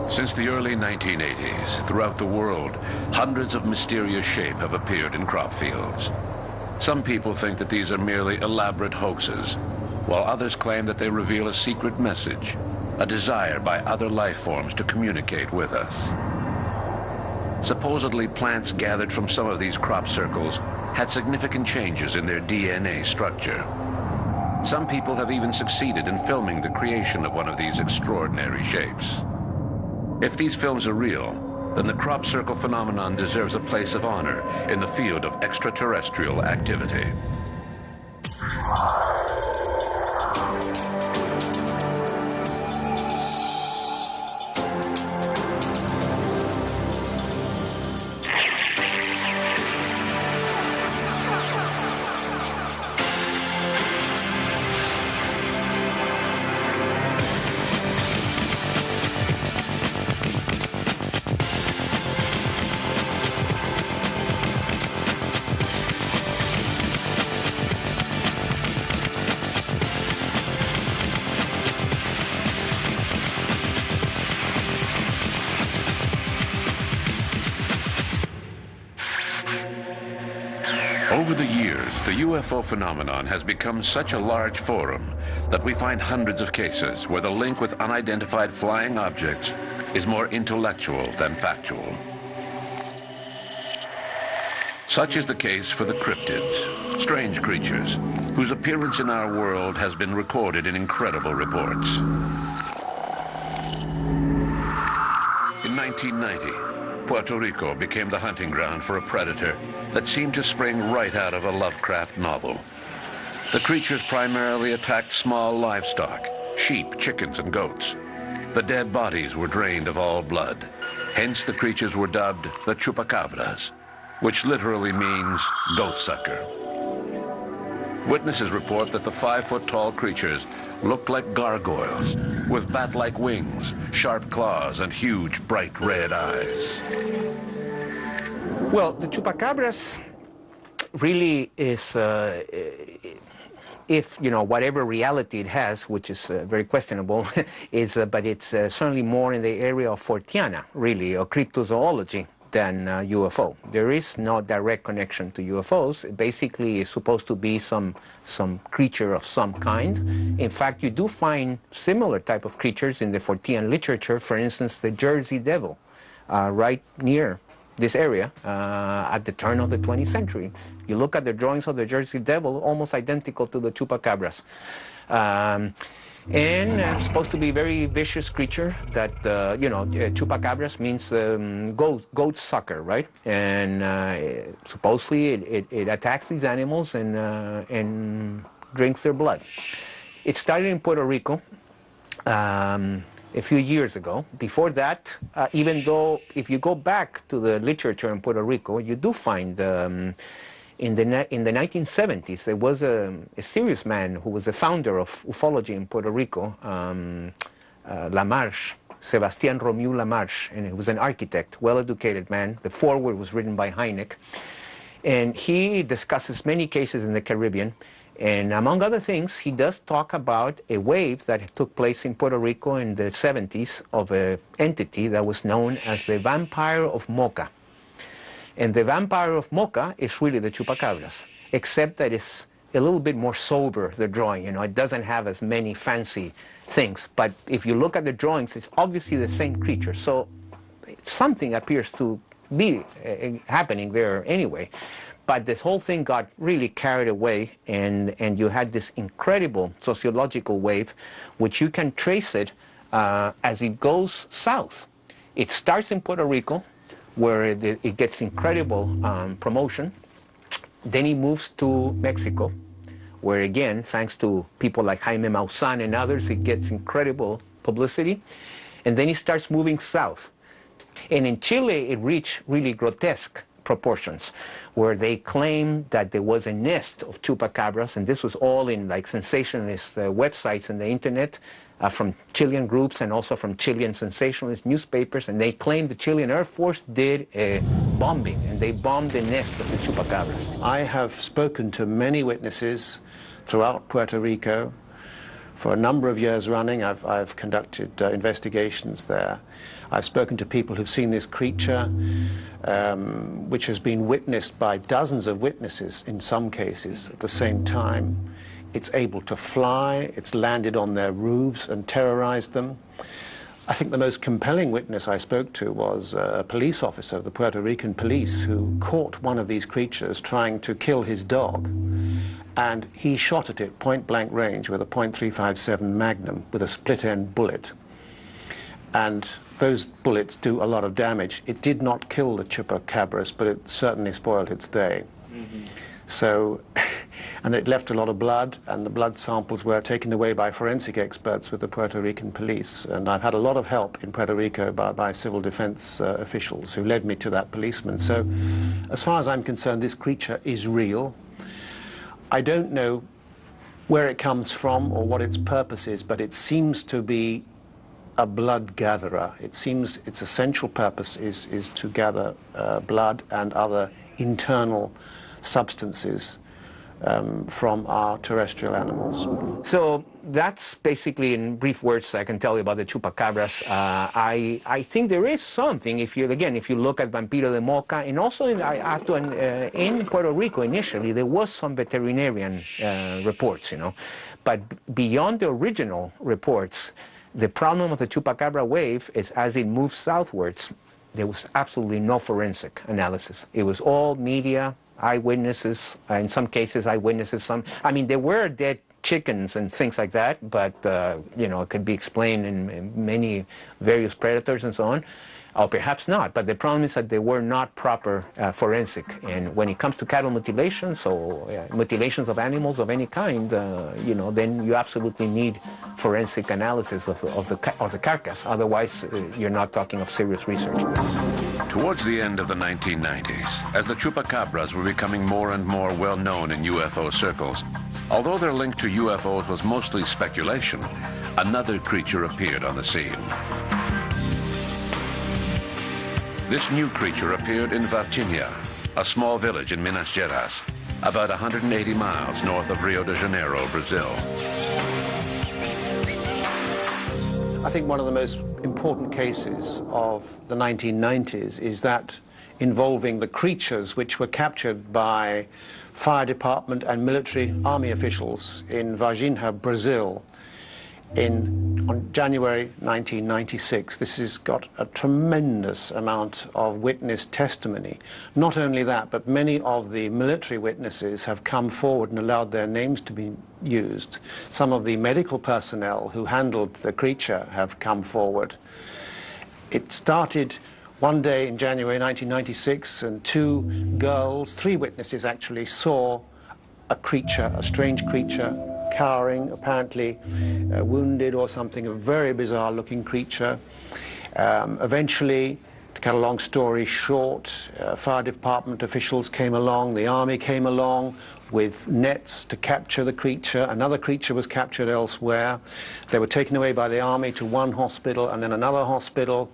Since the early 1980s, throughout the world, hundreds of mysterious shapes have appeared in crop fields. Some people think that these are merely elaborate hoaxes, while others claim that they reveal a secret message, a desire by other life forms to communicate with us. Supposedly, plants gathered from some of these crop circles had significant changes in their DNA structure. Some people have even succeeded in filming the creation of one of these extraordinary shapes. If these films are real, then the crop circle phenomenon deserves a place of honor in the field of extraterrestrial activity. Over the years, the UFO phenomenon has become such a large forum that we find hundreds of cases where the link with unidentified flying objects is more intellectual than factual. Such is the case for the cryptids, strange creatures, whose appearance in our world has been recorded in incredible reports. In 1990, Puerto Rico became the hunting ground for a predator that seemed to spring right out of a Lovecraft novel. The creatures primarily attacked small livestock, sheep, chickens, and goats. The dead bodies were drained of all blood. Hence the creatures were dubbed the chupacabras, which literally means goat sucker. Witnesses report that the 5-foot-tall creatures looked like gargoyles, with bat-like wings, sharp claws, and huge, bright red eyes. Well, the chupacabras really is, if, you know, whatever reality it has, which is very questionable, but it's certainly more in the area of Forteana, really, or cryptozoology, than UFO. There is no direct connection to UFOs. It basically is supposed to be some creature of some kind. In fact, you do find similar type of creatures in the Fortean literature. For instance, the Jersey Devil, right near this area at the turn of the 20th century. You look at the drawings of the Jersey Devil, almost identical to the chupacabras. And supposed to be a very vicious creature that, you know, chupacabras means goat sucker, right? And supposedly it attacks these animals and drinks their blood. It started in Puerto Rico a few years ago. Before that, even though if you go back to the literature in Puerto Rico, you do find in the 1970s, there was a serious man who was the founder of ufology in Puerto Rico, Lamarche, Sebastián Romiu Lamarche, and he was an architect, well-educated man. The foreword was written by Hynek. And he discusses many cases in the Caribbean. And among other things, he does talk about a wave that took place in Puerto Rico in the 70s of an entity that was known as the Vampire of Mocha. And the Vampire of Mocha is really the chupacabras, except that it's a little bit more sober, the drawing. You know, it doesn't have as many fancy things. But if you look at the drawings, it's obviously the same creature. So something appears to be happening there anyway. But this whole thing got really carried away, and you had this incredible sociological wave, which you can trace it as it goes south. It starts in Puerto Rico, where it gets incredible promotion. Then it moves to Mexico, where again, thanks to people like Jaime Maussan and others, it gets incredible publicity. And then it starts moving south. And in Chile, it reached really grotesque proportions, where they claimed that there was a nest of chupacabras, and this was all in like sensationalist websites on the internet, from Chilean groups and also from Chilean sensationalist newspapers, and they claimed the Chilean Air Force did a bombing, and they bombed the nest of the chupacabras. I have spoken to many witnesses throughout Puerto Rico For a number of years running, I've conducted investigations there. I've spoken to people who've seen this creature, which has been witnessed by dozens of witnesses in some cases at the same time. It's able to fly, it's landed on their roofs and terrorized them. I think the most compelling witness I spoke to was a police officer of the Puerto Rican police who caught one of these creatures trying to kill his dog. And he shot at it point-blank range with a .357 Magnum with a split-end bullet. And those bullets do a lot of damage. It did not kill the chupacabras, but it certainly spoiled its day. So, and it left a lot of blood, and the blood samples were taken away by forensic experts with the Puerto Rican police. And I've had a lot of help in Puerto Rico by civil defense officials who led me to that policeman. So, as far as I'm concerned, this creature is real. I don't know where it comes from or what its purpose is, but it seems to be a blood gatherer. It seems its essential purpose is to gather blood and other internal substances from our terrestrial animals. So that's basically, in brief words, I can tell you about the chupacabras. I think there is something, if you look at Vampiro de Moca, and also in Puerto Rico initially, there was some veterinarian reports, you know. But beyond the original reports, the problem of the chupacabra wave is as it moves southwards, there was absolutely no forensic analysis. It was all media, eyewitnesses, in some cases eyewitnesses, I mean, there were dead chickens and things like that, but, you know, it could be explained in many various predators and so on, or perhaps not. But the problem is that they were not proper forensic. And when it comes to cattle mutilations or mutilations of animals of any kind, you know, then you absolutely need forensic analysis of the carcass. Otherwise, you're not talking of serious research. Towards the end of the 1990s, as the chupacabras were becoming more and more well known in UFO circles, although their link to UFOs was mostly speculation, another creature appeared on the scene. This new creature appeared in Varginha, a small village in Minas Gerais, about 180 miles north of Rio de Janeiro, Brazil. I think one of the most important cases of the 1990s is that involving the creatures which were captured by fire department and military army officials in Varginha, Brazil, on January 1996. This has got a tremendous amount of witness testimony. Not only that, but many of the military witnesses have come forward and allowed their names to be used. Some of the medical personnel who handled the creature have come forward. It started one day in January 1996, and three witnesses actually saw a creature, a strange creature, cowering, apparently wounded or something, a very bizarre looking creature. Eventually, to cut a long story short, fire department officials came along, the army came along with nets to capture the creature. Another creature was captured elsewhere. They were taken away by the army to one hospital and then another hospital,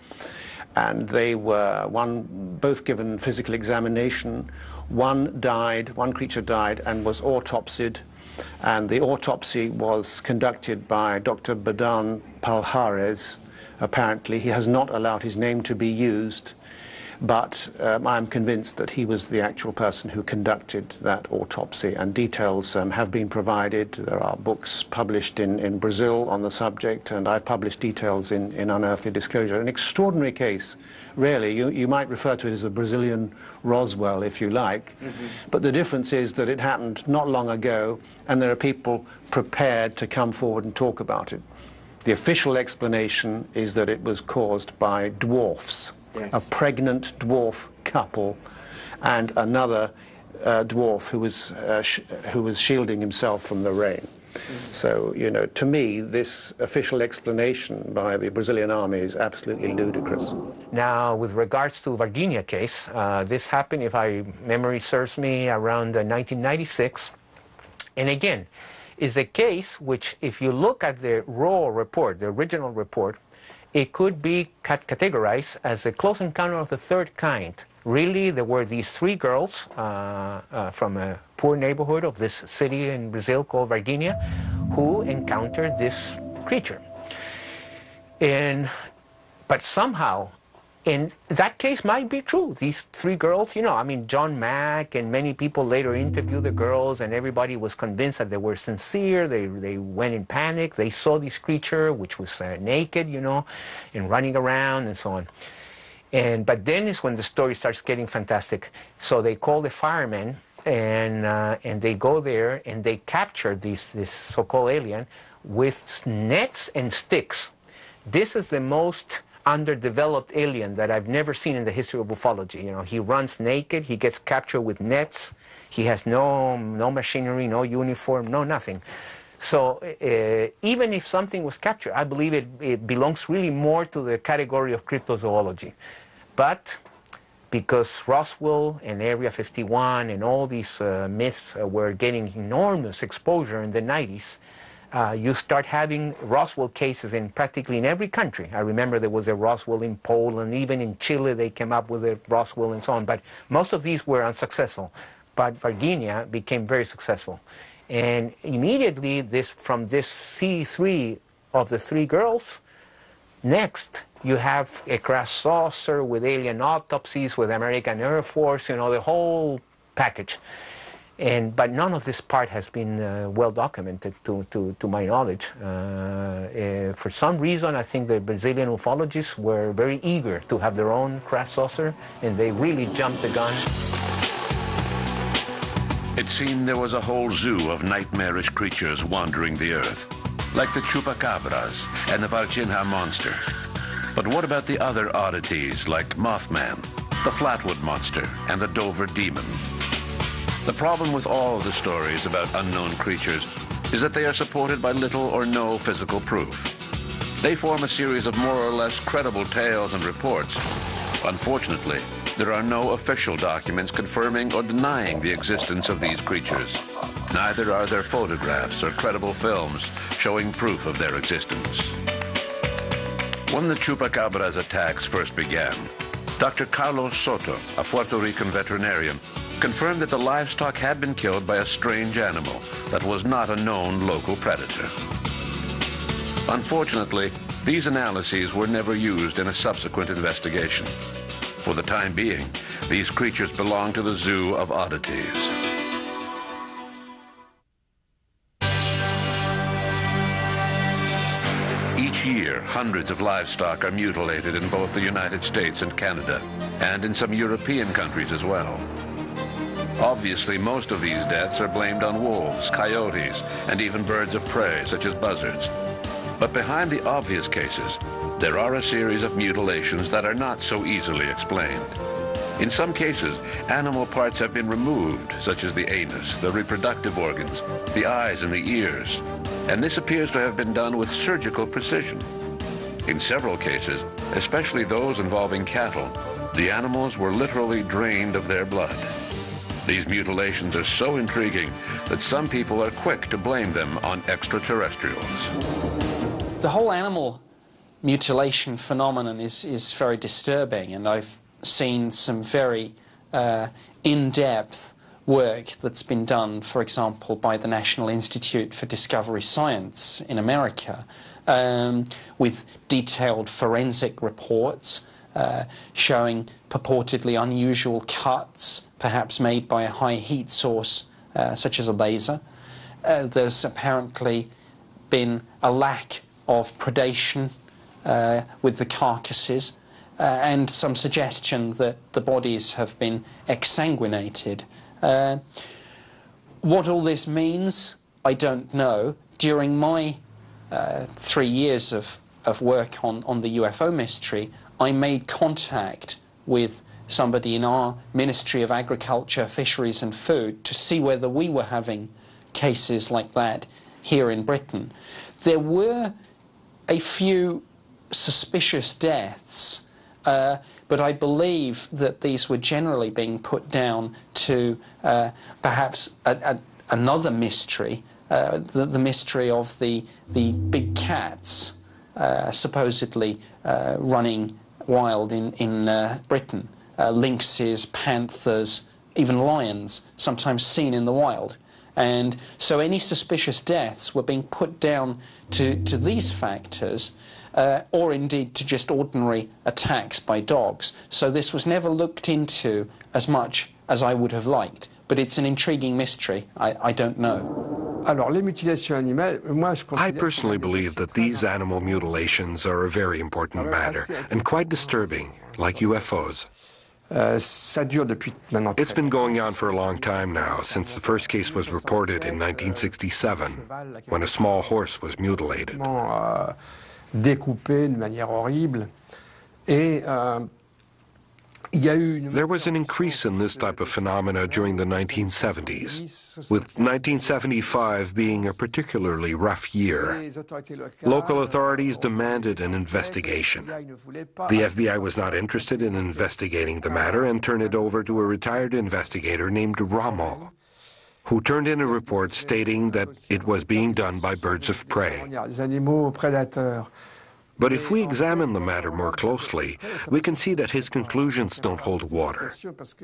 and they were both given physical examination. One creature died and was autopsied, and the autopsy was conducted by Dr. Badan Palhares. Apparently, he has not allowed his name to be used, but I'm convinced that he was the actual person who conducted that autopsy, and details have been provided. There are books published in Brazil on the subject, and I've published details in Unearthly Disclosure. An extraordinary case, really. You might refer to it as the Brazilian Roswell, if you like, but the difference is that it happened not long ago, and there are people prepared to come forward and talk about it. The official explanation is that it was caused by dwarfs. Yes. A pregnant dwarf couple and another dwarf who was shielding himself from the rain. So, you know, to me, this official explanation by the Brazilian army is absolutely ludicrous. Now, with regards to Varginha case, this happened, if memory serves me, around 1996. And again, is a case which, if you look at the raw report, the original report, it could be categorized as a close encounter of the third kind. really there were these three girls from a poor neighborhood of this city in Brazil called Varginha who encountered this creature. But somehow, and that case might be true. These three girls, you know, I mean, John Mack and many people later interviewed the girls, and everybody was convinced that they were sincere. They went in panic. They saw this creature, which was naked, you know, and running around and so on. But then is when the story starts getting fantastic. So they call the firemen, and they go there, and they capture this so-called alien with nets and sticks. This is the most underdeveloped alien that I've never seen in the history of ufology. You know, he runs naked, he gets captured with nets, he has no machinery, no uniform, no nothing. So even if something was captured, I believe it belongs really more to the category of cryptozoology. But because Roswell and Area 51 and all these myths were getting enormous exposure in the 90s, you start having Roswell cases in practically in every country. I remember there was a Roswell in Poland, even in Chile they came up with a Roswell and so on, but most of these were unsuccessful. But Varginha became very successful. And immediately from this C3 of the three girls, next you have a crash saucer with alien autopsies, with American Air Force, you know, the whole package. But none of this part has been well documented to my knowledge. For some reason, I think the Brazilian ufologists were very eager to have their own crash saucer, and they really jumped the gun. It seemed there was a whole zoo of nightmarish creatures wandering the earth, like the chupacabras and the Varginha monster. But what about the other oddities like Mothman, the Flatwood monster, and the Dover demon? The problem with all the stories about unknown creatures is that they are supported by little or no physical proof. They form a series of more or less credible tales and reports. Unfortunately, there are no official documents confirming or denying the existence of these creatures. Neither are there photographs or credible films showing proof of their existence. When the Chupacabras attacks first began, Dr. Carlos Soto, a Puerto Rican veterinarian, confirmed that the livestock had been killed by a strange animal that was not a known local predator. Unfortunately, these analyses were never used in a subsequent investigation. For the time being, these creatures belong to the Zoo of Oddities. Each year, hundreds of livestock are mutilated in both the United States and Canada, and in some European countries as well. Obviously, most of these deaths are blamed on wolves, coyotes, and even birds of prey, such as buzzards. But behind the obvious cases, there are a series of mutilations that are not so easily explained. In some cases, animal parts have been removed, such as the anus, the reproductive organs, the eyes and the ears, and this appears to have been done with surgical precision. In several cases, especially those involving cattle, the animals were literally drained of their blood. These mutilations are so intriguing that some people are quick to blame them on extraterrestrials. The whole animal mutilation phenomenon is very disturbing, and I've seen some very in-depth work that's been done, for example, by the National Institute for Discovery Science in America, with detailed forensic reports showing purportedly unusual cuts, perhaps made by a high heat source, such as a laser. There's apparently been a lack of predation with the carcasses, and some suggestion that the bodies have been exsanguinated. What all this means, I don't know. During my 3 years of work on the UFO mystery, I made contact with somebody in our Ministry of Agriculture, Fisheries and Food to see whether we were having cases like that here in Britain. There were a few suspicious deaths, but I believe that these were generally being put down to perhaps another mystery, the mystery of the big cats supposedly running wild in Britain. lynxes, panthers, even lions, sometimes seen in the wild. And so any suspicious deaths were being put down to these factors, or indeed to just ordinary attacks by dogs. So this was never looked into as much as I would have liked. But it's an intriguing mystery. I don't know. I personally believe that these animal mutilations are a very important matter and quite disturbing, like UFOs. It's been going on for a long time now, since the first case was reported in 1967, when a small horse was mutilated. There was an increase in this type of phenomena during the 1970s, with 1975 being a particularly rough year. Local authorities demanded an investigation. The FBI was not interested in investigating the matter and turned it over to a retired investigator named Rommel, who turned in a report stating that it was being done by birds of prey. But if we examine the matter more closely, we can see that his conclusions don't hold water,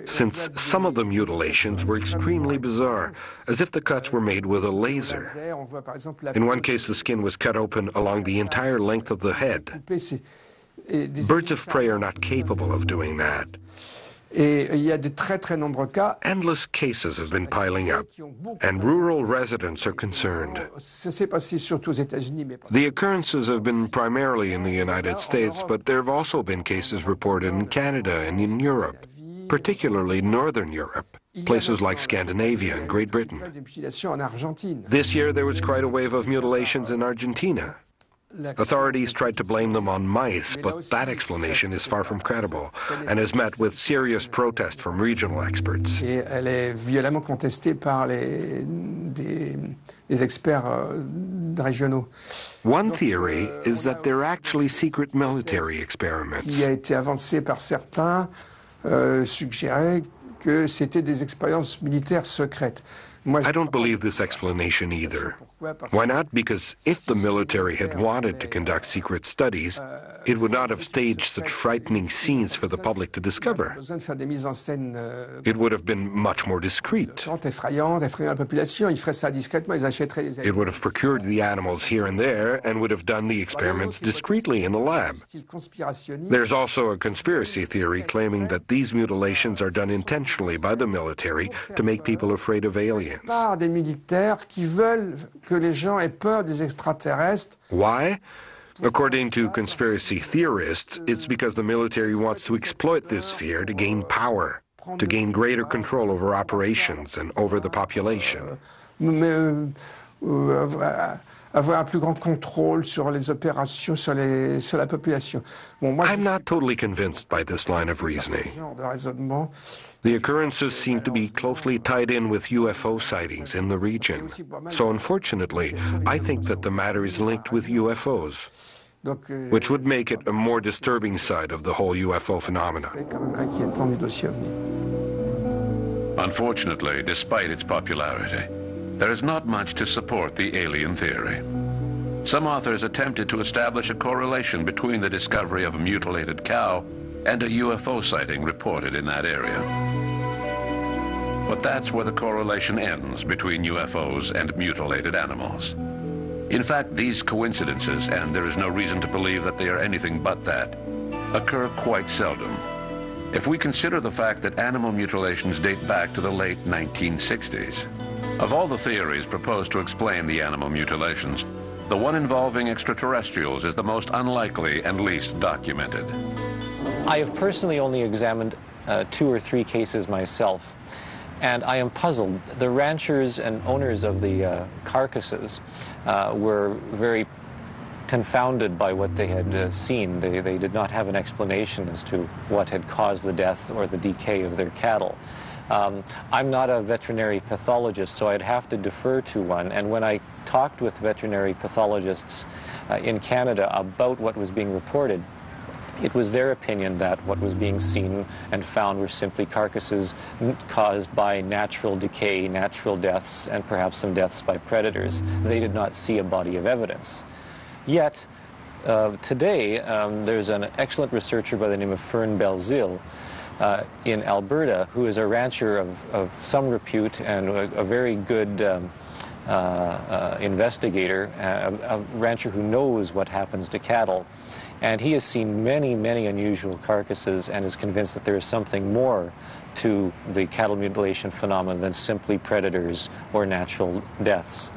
since some of the mutilations were extremely bizarre, as if the cuts were made with a laser. In one case, the skin was cut open along the entire length of the head. Birds of prey are not capable of doing that. Endless cases have been piling up, and rural residents are concerned. The occurrences have been primarily in the United States, but there have also been cases reported in Canada and in Europe, particularly Northern Europe, places like Scandinavia and Great Britain. This year there was quite a wave of mutilations in Argentina. Authorities tried to blame them on mice, but that explanation is far from credible and has met with serious protest from regional experts. One theory is that they're actually secret military experiments. I don't believe this explanation either. Why not? Because if the military had wanted to conduct secret studies, it would not have staged such frightening scenes for the public to discover. It would have been much more discreet. It would have procured the animals here and there and would have done the experiments discreetly in the lab. There's also a conspiracy theory claiming that these mutilations are done intentionally by the military to make people afraid of aliens. Why? According to conspiracy theorists, it's because the military wants to exploit this fear to gain power, to gain greater control over operations and over the population. I'm not totally convinced by this line of reasoning. The occurrences seem to be closely tied in with UFO sightings in the region. So unfortunately, I think that the matter is linked with UFOs, which would make it a more disturbing side of the whole UFO phenomena. Unfortunately, despite its popularity, there is not much to support the alien theory. Some authors attempted to establish a correlation between the discovery of a mutilated cow and a UFO sighting reported in that area. But that's where the correlation ends between UFOs and mutilated animals. In fact, these coincidences, and there is no reason to believe that they are anything but that, occur quite seldom. If we consider the fact that animal mutilations date back to the late 1960s, of all the theories proposed to explain the animal mutilations, the one involving extraterrestrials is the most unlikely and least documented. I have personally only examined 2 or 3 cases myself, and I am puzzled. The ranchers and owners of the carcasses were very confounded by what they had seen. They did not have an explanation as to what had caused the death or the decay of their cattle. I'm not a veterinary pathologist, so I'd have to defer to one. And when I talked with veterinary pathologists in Canada about what was being reported, it was their opinion that what was being seen and found were simply carcasses caused by natural decay, natural deaths, and perhaps some deaths by predators. They did not see a body of evidence. Yet, today, there's an excellent researcher by the name of Fern Belzile in Alberta who is a rancher of some repute and a very good investigator, a rancher who knows what happens to cattle. And he has seen many, many unusual carcasses and is convinced that there is something more to the cattle mutilation phenomenon than simply predators or natural deaths.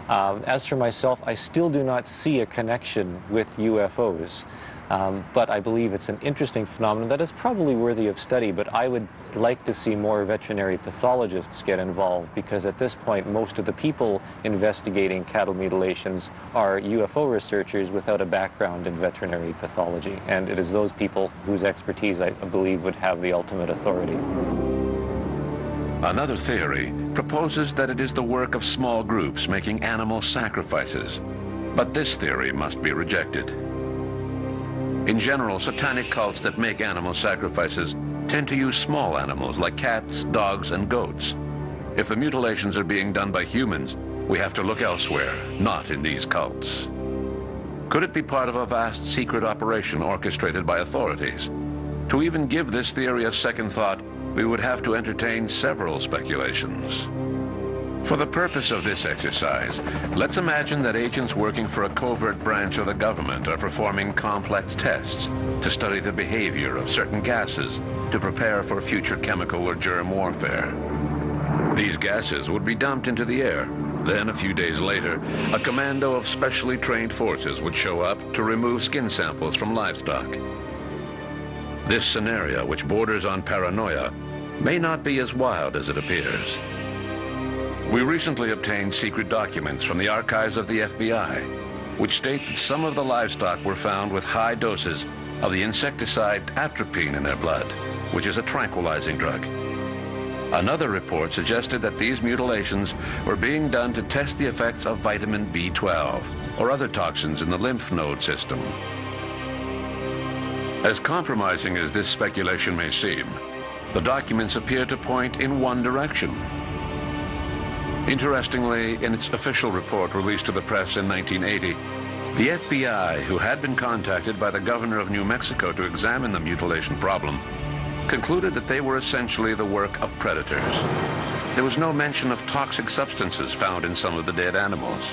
As for myself, I still do not see a connection with UFOs. But I believe it's an interesting phenomenon that is probably worthy of study, but I would like to see more veterinary pathologists get involved, because at this point most of the people investigating cattle mutilations are UFO researchers without a background in veterinary pathology, and it is those people whose expertise I believe would have the ultimate authority. Another theory proposes that it is the work of small groups making animal sacrifices, but this theory must be rejected. In general, satanic cults that make animal sacrifices tend to use small animals like cats, dogs, and goats. If the mutilations are being done by humans, we have to look elsewhere, not in these cults. Could it be part of a vast secret operation orchestrated by authorities? To even give this theory a second thought, we would have to entertain several speculations. For the purpose of this exercise, let's imagine that agents working for a covert branch of the government are performing complex tests to study the behavior of certain gases to prepare for future chemical or germ warfare. These gases would be dumped into the air. Then, a few days later, a commando of specially trained forces would show up to remove skin samples from livestock. This scenario, which borders on paranoia, may not be as wild as it appears. We recently obtained secret documents from the archives of the FBI, which state that some of the livestock were found with high doses of the insecticide atropine in their blood, which is a tranquilizing drug. Another report suggested that these mutilations were being done to test the effects of vitamin B12 or other toxins in the lymph node system. As compromising as this speculation may seem, the documents appear to point in one direction. Interestingly, in its official report released to the press in 1980, the FBI, who had been contacted by the governor of New Mexico to examine the mutilation problem, concluded that they were essentially the work of predators. There was no mention of toxic substances found in some of the dead animals.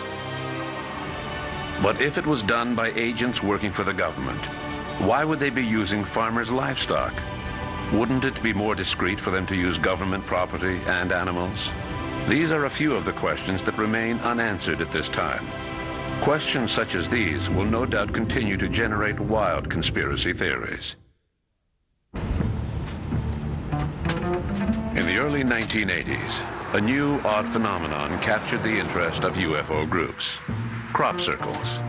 But if it was done by agents working for the government, why would they be using farmers' livestock? Wouldn't it be more discreet for them to use government property and animals? These are a few of the questions that remain unanswered at this time. Questions such as these will no doubt continue to generate wild conspiracy theories. In the early 1980s, a new odd phenomenon captured the interest of UFO groups: crop circles.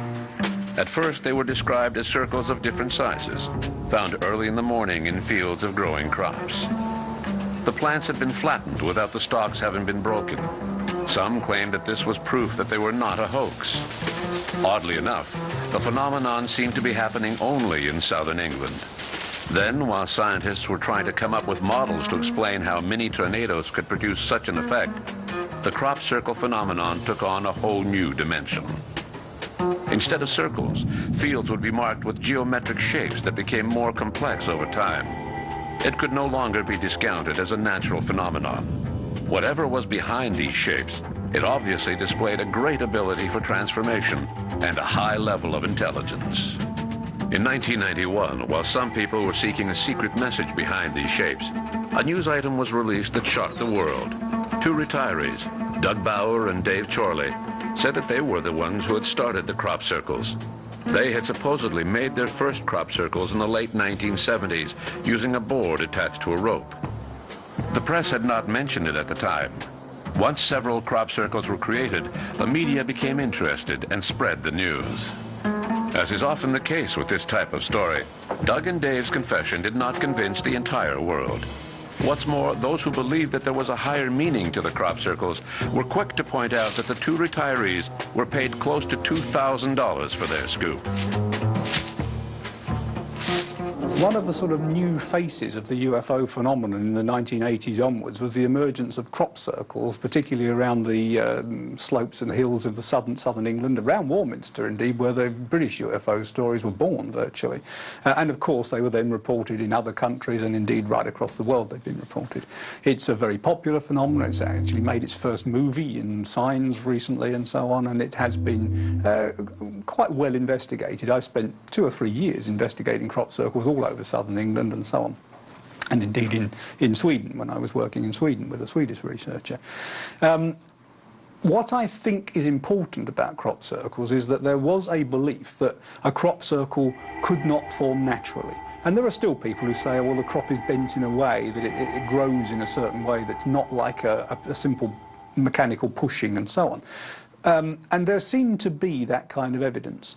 At first, they were described as circles of different sizes, found early in the morning in fields of growing crops. The plants had been flattened without the stalks having been broken. Some claimed that this was proof that they were not a hoax. Oddly enough, the phenomenon seemed to be happening only in southern England. Then, while scientists were trying to come up with models to explain how mini tornadoes could produce such an effect, the crop circle phenomenon took on a whole new dimension. Instead of circles, fields would be marked with geometric shapes that became more complex over time. It could no longer be discounted as a natural phenomenon. Whatever was behind these shapes, it obviously displayed a great ability for transformation and a high level of intelligence. In 1991, while some people were seeking a secret message behind these shapes, a news item was released that shocked the world. Two retirees, Doug Bauer and Dave Chorley, said that they were the ones who had started the crop circles. They had supposedly made their first crop circles in the late 1970s using a board attached to a rope. The press had not mentioned it at the time. Once several crop circles were created, the media became interested and spread the news. As is often the case with this type of story, Doug and Dave's confession did not convince the entire world. What's more, those who believed that there was a higher meaning to the crop circles were quick to point out that the two retirees were paid close to $2,000 for their scoop. One of the sort of new faces of the UFO phenomenon in the 1980s onwards was the emergence of crop circles, particularly around the slopes and hills of the southern England, around Warminster indeed, where the British UFO stories were born virtually. And of course they were then reported in other countries, and indeed right across the world they've been reported. It's a very popular phenomenon. It's actually made its first movie in Signs recently and so on, and it has been quite well investigated. I've spent 2 or 3 years investigating crop circles all over southern England and so on, and indeed in Sweden when I was working in Sweden with a Swedish researcher. What I think is important about crop circles is that there was a belief that a crop circle could not form naturally. And there are still people who say, well, the crop is bent in a way that it grows in a certain way that's not like a simple mechanical pushing and so on. And there seemed to be that kind of evidence.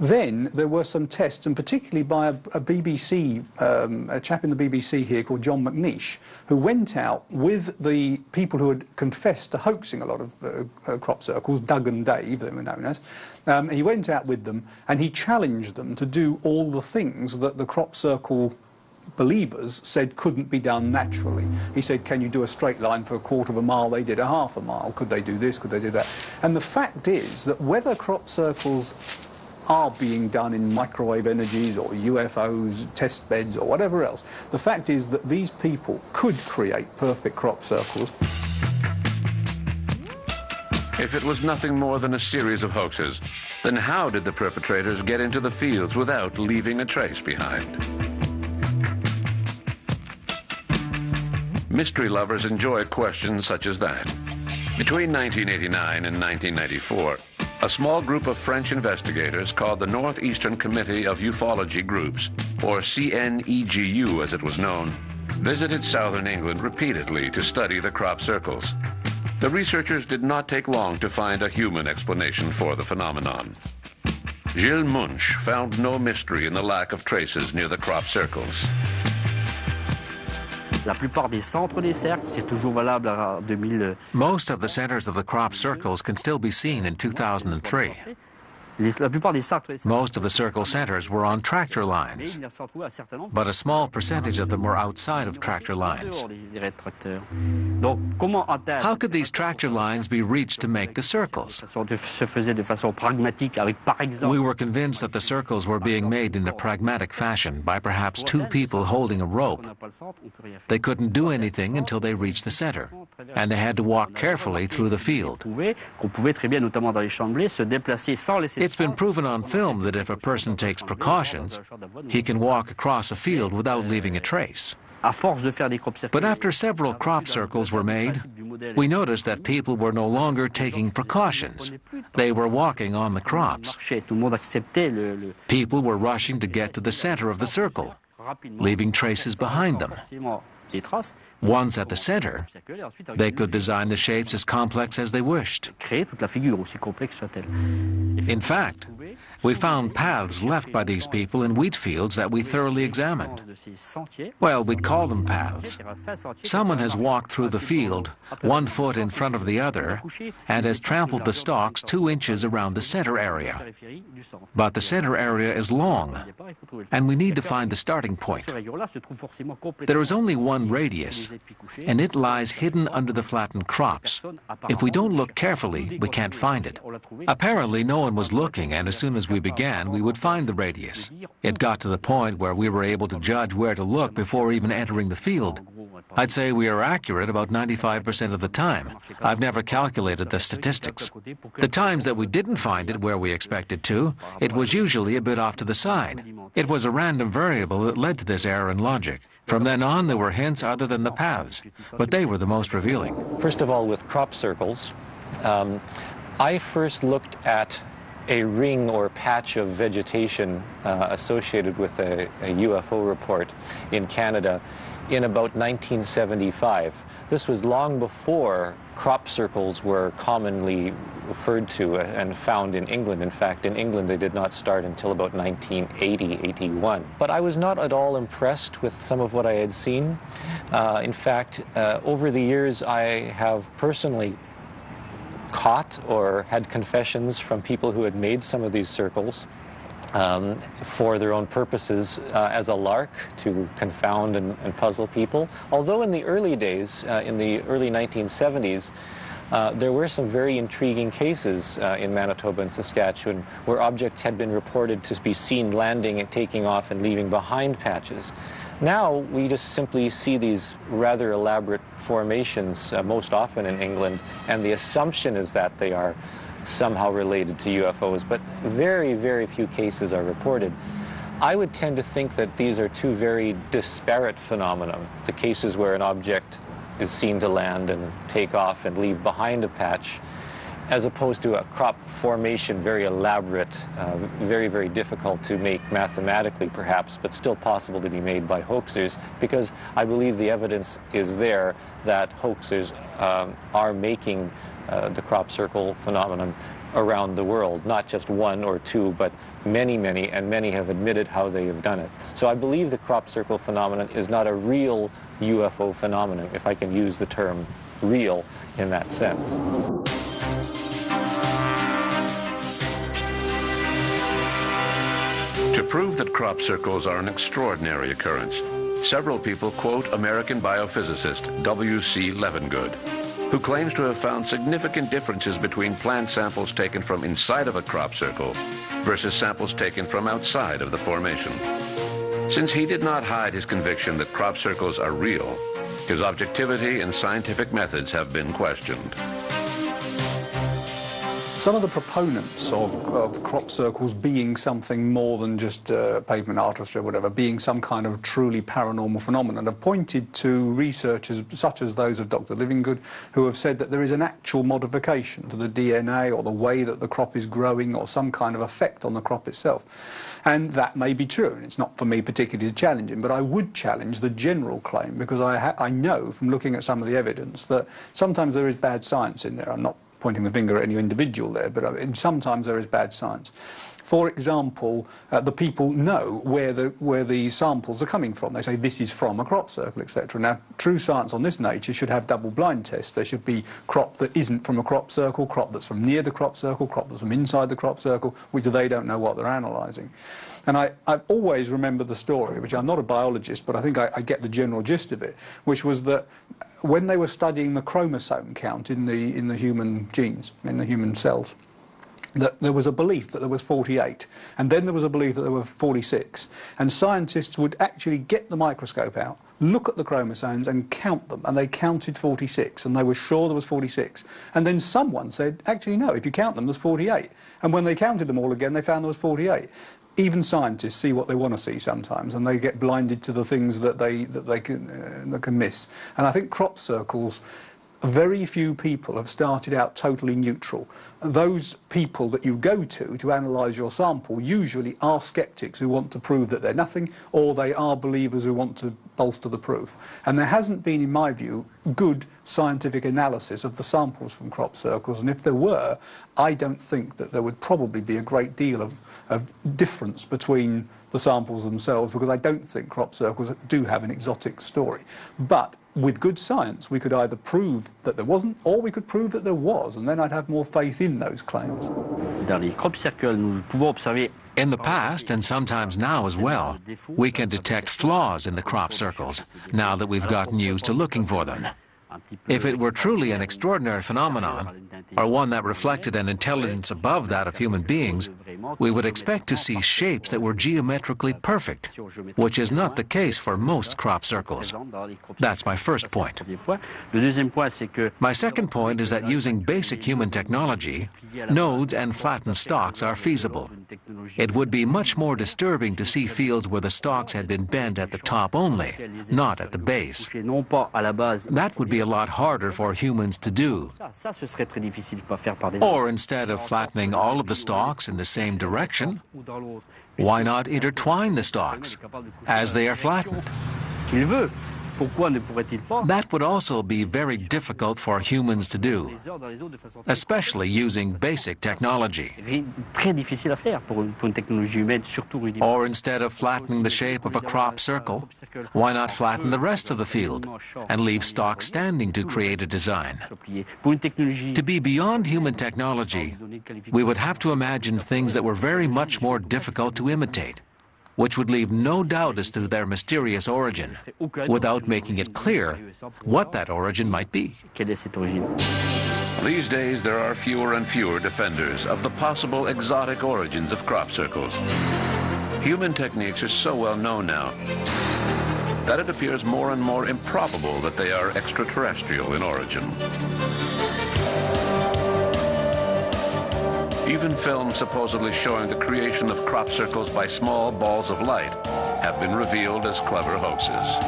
Then there were some tests, and particularly by a BBC, a chap in the BBC here called John McNeish, who went out with the people who had confessed to hoaxing a lot of crop circles, Doug and Dave, they were known as. He went out with them and he challenged them to do all the things that the crop circle believers said couldn't be done naturally. He said, can you do a straight line for 1/4 of a mile? They did a 1/2 a mile. Could they do this? Could they do that? And the fact is that whether crop circles are being done in microwave energies or UFOs, test beds or whatever else, the fact is that these people could create perfect crop circles. If it was nothing more than a series of hoaxes, then how did the perpetrators get into the fields without leaving a trace behind? Mystery lovers enjoy questions such as that. Between 1989 and 1994, a small group of French investigators called the Northeastern Committee of Ufology Groups, or CNEGU as it was known, visited southern England repeatedly to study the crop circles. The researchers did not take long to find a human explanation for the phenomenon. Gilles Munch found no mystery in the lack of traces near the crop circles. Most of the centers of the crop circles can still be seen in 2003. Most of the circle centers were on tractor lines, but a small percentage of them were outside of tractor lines. How could these tractor lines be reached to make the circles? We were convinced that the circles were being made in a pragmatic fashion by perhaps 2 people holding a rope. They couldn't do anything until they reached the center, and they had to walk carefully through the field. It's been proven on film that if a person takes precautions, he can walk across a field without leaving a trace. But after several crop circles were made, we noticed that people were no longer taking precautions. They were walking on the crops. People were rushing to get to the center of the circle, leaving traces behind them. Once at the center, they could design the shapes as complex as they wished. In fact, we found paths left by these people in wheat fields that we thoroughly examined. Well, we call them paths. Someone has walked through the field, 1 foot in front of the other, and has trampled the stalks 2 inches around the center area. But the center area is long, and we need to find the starting point. There is only one radius, and it lies hidden under the flattened crops. If we don't look carefully, we can't find it. Apparently, no one was looking, and as soon as we began, we would find the radius. It got to the point where we were able to judge where to look before even entering the field. I'd say we are accurate about 95% of the time. I've never calculated the statistics. The times that we didn't find it where we expected to, it was usually a bit off to the side. It was a random variable that led to this error in logic. From then on, there were hints other than the paths, but they were the most revealing. First of all, with crop circles, I first looked at a ring or patch of vegetation associated with a UFO report in Canada in about 1975. This was long before crop circles were commonly referred to and found in England. In fact, in England they did not start until about 1980-81. But I was not at all impressed with some of what I had seen. In fact, over the years I have personally caught or had confessions from people who had made some of these circles. for their own purposes as a lark to confound and puzzle people. Although in the early days, in the early 1970s, there were some very intriguing cases in Manitoba and Saskatchewan where objects had been reported to be seen landing and taking off and leaving behind patches. Now we just simply see these rather elaborate formations most often in England, and the assumption is that they are somehow related to UFOs, but very, very few cases are reported. I would tend to think that these are two very disparate phenomena. The cases where an object is seen to land and take off and leave behind a patch, as opposed to a crop formation, very elaborate, very, very difficult to make mathematically perhaps, but still possible to be made by hoaxers, because I believe the evidence is there that hoaxers are making the crop circle phenomenon around the world, not just one or two, but many, many, and many have admitted how they have done it. So I believe the crop circle phenomenon is not a real UFO phenomenon, if I can use the term real in that sense. To prove that crop circles are an extraordinary occurrence, several people quote American biophysicist W.C. Levengood, who claims to have found significant differences between plant samples taken from inside of a crop circle versus samples taken from outside of the formation. Since he did not hide his conviction that crop circles are real, his objectivity and scientific methods have been questioned. Some of the proponents of crop circles being something more than just pavement artistry or whatever, being some kind of truly paranormal phenomenon, have pointed to researchers such as those of Dr. Livingood, who have said that there is an actual modification to the DNA or the way that the crop is growing, or some kind of effect on the crop itself. And that may be true, and it's not for me particularly to challenge him, but I would challenge the general claim, because I know from looking at some of the evidence that sometimes there is bad science in there. I'm not pointing the finger at any individual there, but sometimes there is bad science. For example, the people know where the samples are coming from. They say this is from a crop circle, etc. Now, true science on this nature should have double-blind tests. There should be crop that isn't from a crop circle, crop that's from near the crop circle, crop that's from inside the crop circle, which they don't know what they're analysing. And I've always remembered the story, which I'm not a biologist, but I think I get the general gist of it, which was that when they were studying the chromosome count in the human genes, in the human cells, that there was a belief that there was 48, and then there was a belief that there were 46, and scientists would actually get the microscope out, look at the chromosomes and count them, and they counted 46, and they were sure there was 46. And then someone said, actually no, if you count them, there's 48. And when they counted them all again, they found there was 48. Even scientists see what they want to see sometimes, and they get blinded to the things that they can miss. And I think crop circles, very few people have started out totally neutral. Those people that you go to analyse your sample usually are sceptics who want to prove that they're nothing, or they are believers who want to bolster the proof. And there hasn't been, in my view, good scientific analysis of the samples from crop circles, and if there were, I don't think that there would probably be a great deal of difference between the samples themselves, because I don't think crop circles do have an exotic story. But with good science, we could either prove that there wasn't, or we could prove that there was, and then I'd have more faith in those claims. In the past, and sometimes now as well, we can detect flaws in the crop circles, now that we've gotten used to looking for them. If it were truly an extraordinary phenomenon, or one that reflected an intelligence above that of human beings, we would expect to see shapes that were geometrically perfect, which is not the case for most crop circles. That's my first point. My second point is that using basic human technology, nodes and flattened stalks are feasible. It would be much more disturbing to see fields where the stalks had been bent at the top only, not at the base. That would be a lot harder for humans to do. Or instead of flattening all of the stalks in the same direction, why not intertwine the stalks as they are flattened? That would also be very difficult for humans to do, especially using basic technology. Or instead of flattening the shape of a crop circle, why not flatten the rest of the field and leave stalks standing to create a design? To be beyond human technology, we would have to imagine things that were very much more difficult to imitate, which would leave no doubt as to their mysterious origin, without making it clear what that origin might be. These days, there are fewer and fewer defenders of the possible exotic origins of crop circles. Human techniques are so well known now that it appears more and more improbable that they are extraterrestrial in origin. Even films supposedly showing the creation of crop circles by small balls of light have been revealed as clever hoaxes.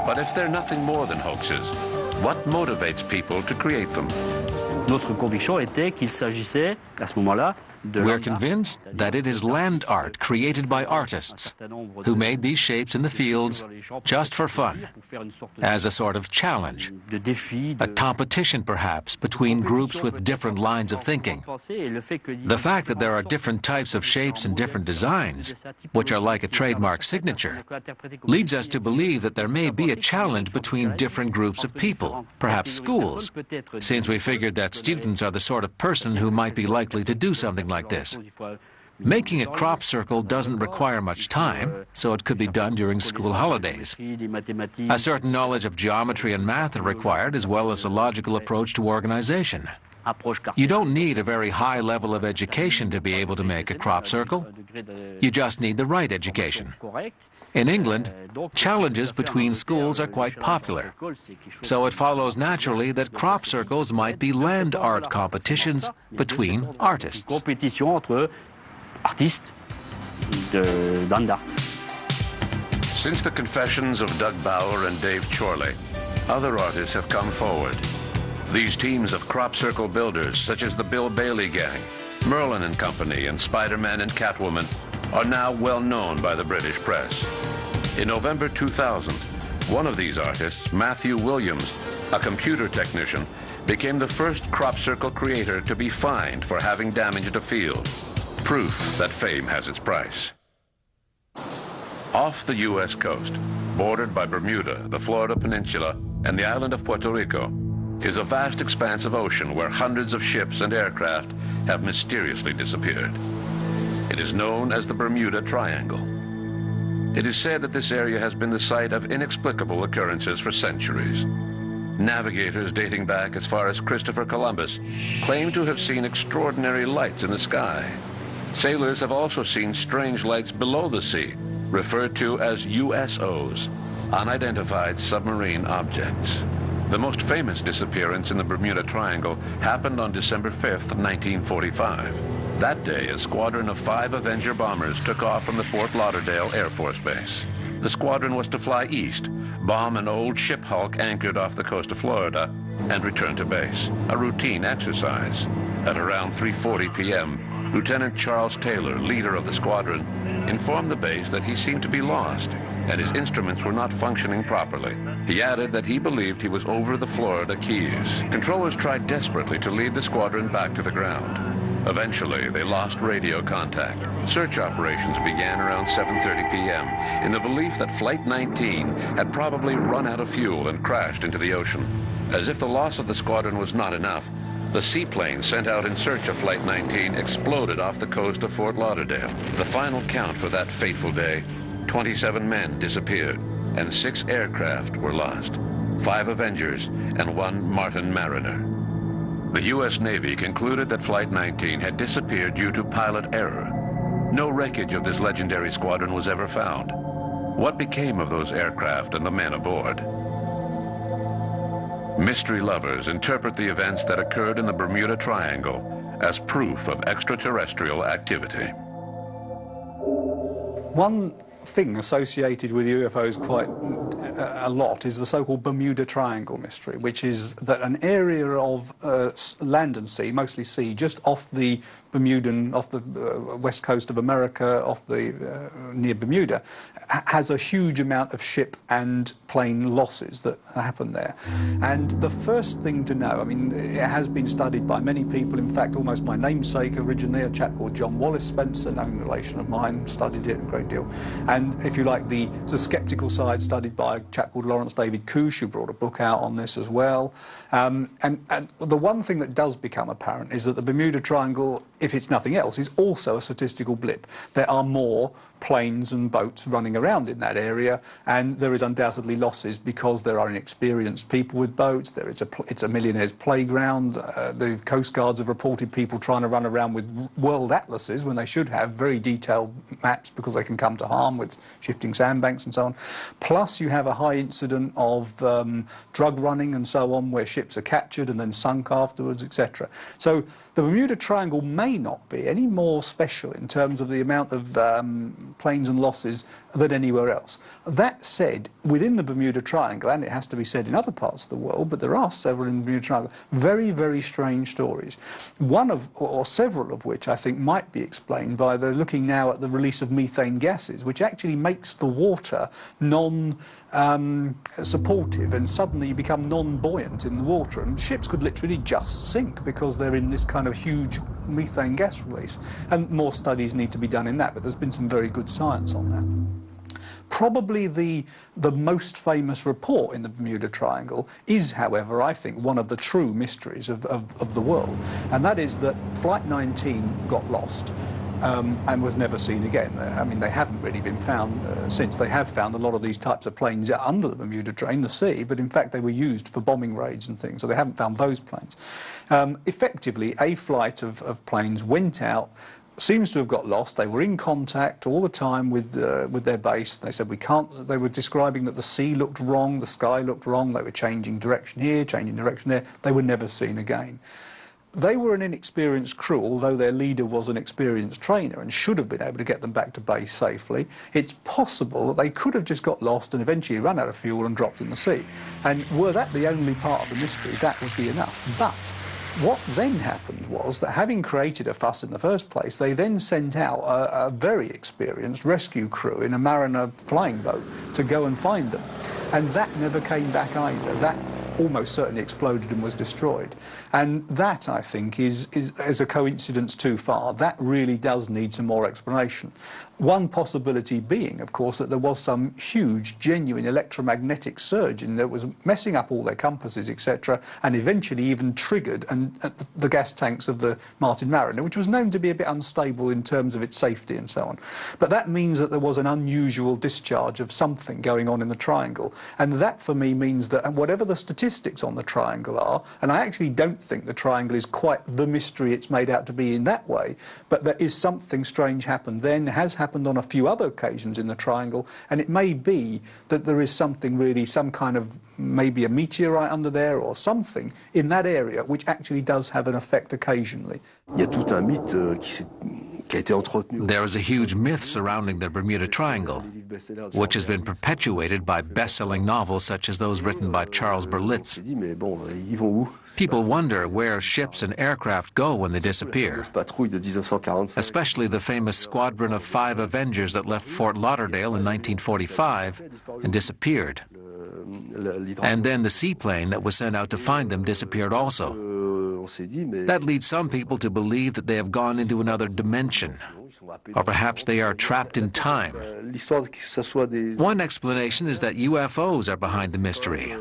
But if they're nothing more than hoaxes, what motivates people to create them? Notre conviction était qu'il s'agissait, à ce moment-là, We're convinced that it is land art created by artists who made these shapes in the fields just for fun, as a sort of challenge, a competition perhaps between groups with different lines of thinking. The fact that there are different types of shapes and different designs, which are like a trademark signature, leads us to believe that there may be a challenge between different groups of people, perhaps schools, since we figured that students are the sort of person who might be likely to do something like this. Making a crop circle doesn't require much time, so it could be done during school holidays. A certain knowledge of geometry and math are required, as well as a logical approach to organization. You don't need a very high level of education to be able to make a crop circle. You just need the right education. In England, challenges between schools are quite popular, so it follows naturally that crop circles might be land art competitions between artists. Since the confessions of Doug Bauer and Dave Chorley, other artists have come forward. These teams of crop circle builders, such as the Bill Bailey Gang, Merlin and Company, and Spider-Man and Catwoman, are now well known by the British press. In November 2000, one of these artists, Matthew Williams, a computer technician, became the first crop circle creator to be fined for having damaged a field. Proof that fame has its price. Off the U.S. coast, bordered by Bermuda, the Florida Peninsula, and the island of Puerto Rico, is a vast expanse of ocean where hundreds of ships and aircraft have mysteriously disappeared. It is known as the Bermuda Triangle. It is said that this area has been the site of inexplicable occurrences for centuries. Navigators dating back as far as Christopher Columbus claim to have seen extraordinary lights in the sky. Sailors have also seen strange lights below the sea, referred to as UFOs, unidentified submarine objects. The most famous disappearance in the Bermuda Triangle happened on December 5th, 1945. That day, a squadron of 5 Avenger bombers took off from the Fort Lauderdale Air Force Base. The squadron was to fly east, bomb an old ship hulk anchored off the coast of Florida, and return to base, a routine exercise. At around 3:40 p.m., Lieutenant Charles Taylor, leader of the squadron, informed the base that he seemed to be lost, and his instruments were not functioning properly. He added that he believed he was over the Florida Keys. Controllers tried desperately to lead the squadron back to the ground. Eventually, they lost radio contact. Search operations began around 7:30 p.m. in the belief that Flight 19 had probably run out of fuel and crashed into the ocean. As if the loss of the squadron was not enough, the seaplane sent out in search of Flight 19 exploded off the coast of Fort Lauderdale. The final count for that fateful day, 27 men disappeared, and 6 aircraft were lost, 5 Avengers and 1 Martin Mariner. The U.S. Navy concluded that Flight 19 had disappeared due to pilot error. No wreckage of this legendary squadron was ever found. What became of those aircraft and the men aboard? Mystery lovers interpret the events that occurred in the Bermuda Triangle as proof of extraterrestrial activity. One thing associated with UFOs quite a lot is the so-called Bermuda Triangle mystery, which is that an area of land and sea, mostly sea, just off the Bermudan, off the west coast of America, off the near Bermuda, has a huge amount of ship and plane losses that happen there. And the first thing to know, I mean, it has been studied by many people. In fact, almost my namesake originally, a chap called John Wallace Spencer, known relation of mine, studied it a great deal. And if you like, the skeptical side studied by a chap called Lawrence David Couche, who brought a book out on this as well. And the one thing that does become apparent is that the Bermuda Triangle, if it's nothing else, is also a statistical blip. There are more planes and boats running around in that area, and there is undoubtedly losses because there are inexperienced people with boats. It's a millionaire's playground. The Coast Guards have reported people trying to run around with world atlases when they should have very detailed maps because they can come to harm with shifting sandbanks and so on. Plus you have a high incident of drug running and so on, where ships are captured and then sunk afterwards, etc. So the Bermuda Triangle may not be any more special in terms of the amount of planes and losses than anywhere else. That said, within the Bermuda Triangle, and it has to be said in other parts of the world, but there are several in the Bermuda Triangle, very, very strange stories. One of, or several of which I think might be explained by the looking now at the release of methane gases, which actually makes the water supportive, and suddenly you become non-buoyant in the water, and ships could literally just sink because they're in this kind of huge methane gas release. And more studies need to be done in that, but there's been some very good science on that. Probably the most famous report in the Bermuda Triangle is, however, I think, one of the true mysteries of the world, and that is that Flight 19 got lost. And was never seen again. I mean, they haven't really been found since. They have found a lot of these types of planes under the Bermuda Triangle, in the sea, but in fact they were used for bombing raids and things, so they haven't found those planes. Effectively, a flight of planes went out, seems to have got lost. They were in contact all the time with their base. They said, we can't, they were describing that the sea looked wrong, the sky looked wrong, they were changing direction here, changing direction there. They were never seen again. They were an inexperienced crew, although their leader was an experienced trainer and should have been able to get them back to base safely. It's possible that they could have just got lost and eventually run out of fuel and dropped in the sea. And were that the only part of the mystery, that would be enough. But what then happened was that, having created a fuss in the first place, they then sent out a very experienced rescue crew in a Mariner flying boat to go and find them. And that never came back either. That almost certainly exploded and was destroyed. And that, I think, is a coincidence too far. That really does need some more explanation. One possibility being, of course, that there was some huge, genuine electromagnetic surge that was messing up all their compasses, etc., and eventually even triggered the gas tanks of the Martin Mariner, which was known to be a bit unstable in terms of its safety and so on. But that means that there was an unusual discharge of something going on in the triangle. And that, for me, means that whatever the statistics on the triangle are, and I actually don't think the triangle is quite the mystery it's made out to be in that way, but there is something strange happened then, has happened on a few other occasions in the triangle, and it may be that there is something really, some kind of, maybe a meteorite under there or something in that area which actually does have an effect occasionally. There is a huge myth surrounding the Bermuda Triangle, which has been perpetuated by best-selling novels such as those written by Charles Berlitz. People wonder where ships and aircraft go when they disappear, especially the famous squadron of 5 Avengers that left Fort Lauderdale in 1945 and disappeared. And then the seaplane that was sent out to find them disappeared also. That leads some people to believe that they have gone into another dimension, or perhaps they are trapped in time. One explanation is that UFOs are behind the mystery.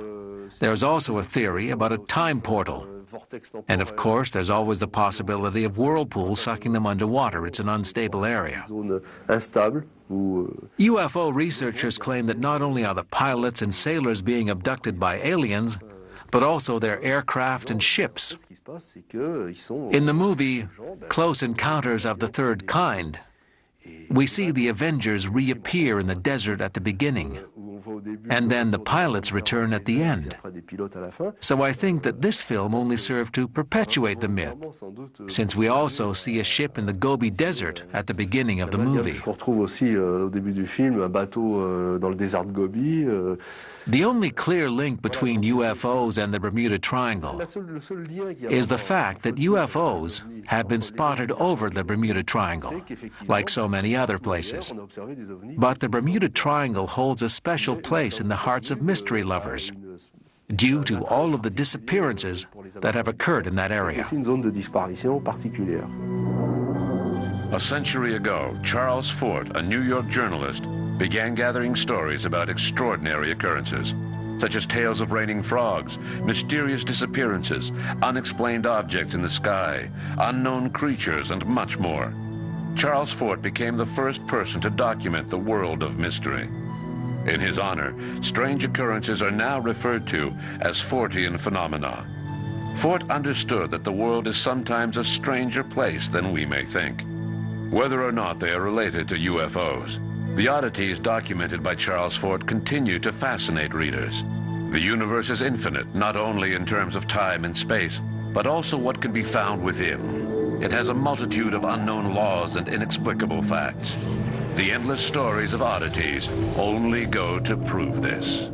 There is also a theory about a time portal. And of course, there's always the possibility of whirlpools sucking them underwater. It's an unstable area. UFO researchers claim that not only are the pilots and sailors being abducted by aliens, but also their aircraft and ships. In the movie Close Encounters of the Third Kind, we see the Avengers reappear in the desert at the beginning, and then the pilots return at the end. So I think that this film only served to perpetuate the myth, since we also see a ship in the Gobi Desert at the beginning of the movie. The only clear link between UFOs and the Bermuda Triangle is the fact that UFOs have been spotted over the Bermuda Triangle, like so many other places. But the Bermuda Triangle holds a special place in the hearts of mystery lovers, due to all of the disappearances that have occurred in that area. A century ago, Charles Fort, a New York journalist, began gathering stories about extraordinary occurrences, such as tales of raining frogs, mysterious disappearances, unexplained objects in the sky, unknown creatures, and much more. Charles Fort became the first person to document the world of mystery. In his honor, strange occurrences are now referred to as Fortean phenomena. Fort understood that the world is sometimes a stranger place than we may think. Whether or not they are related to UFOs, the oddities documented by Charles Fort continue to fascinate readers. The universe is infinite, not only in terms of time and space, but also what can be found within. It has a multitude of unknown laws and inexplicable facts. The endless stories of oddities only go to prove this.